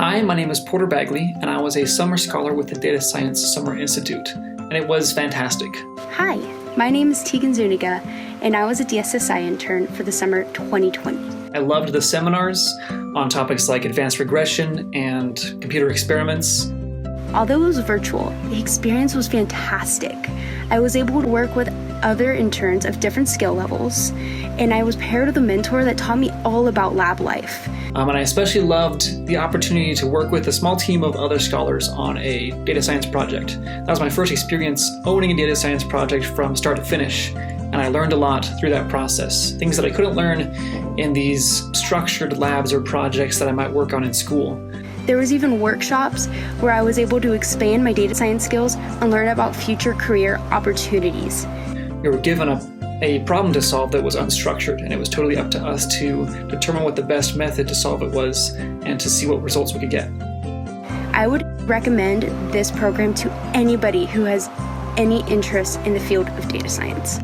Hi, my name is Porter Bagley, and I was a summer scholar with the Data Science Summer Institute, and it was fantastic. Hi, my name is Tegan Zuniga, and I was a DSSI intern for the summer 2020. I loved the seminars on topics like advanced regression and computer experiments. Although it was virtual, the experience was fantastic. I was able to work with other interns of different skill levels, and I was paired with a mentor that taught me all about lab life. And I especially loved the opportunity to work with a small team of other scholars on a data science project. That was my first experience owning a data science project from start to finish, and I learned a lot through that process. Things that I couldn't learn in these structured labs or projects that I might work on in school. There was even workshops where I was able to expand my data science skills and learn about future career opportunities. We were given a problem to solve that was unstructured, and it was totally up to us to determine what the best method to solve it was and to see what results we could get. I would recommend this program to anybody who has any interest in the field of data science.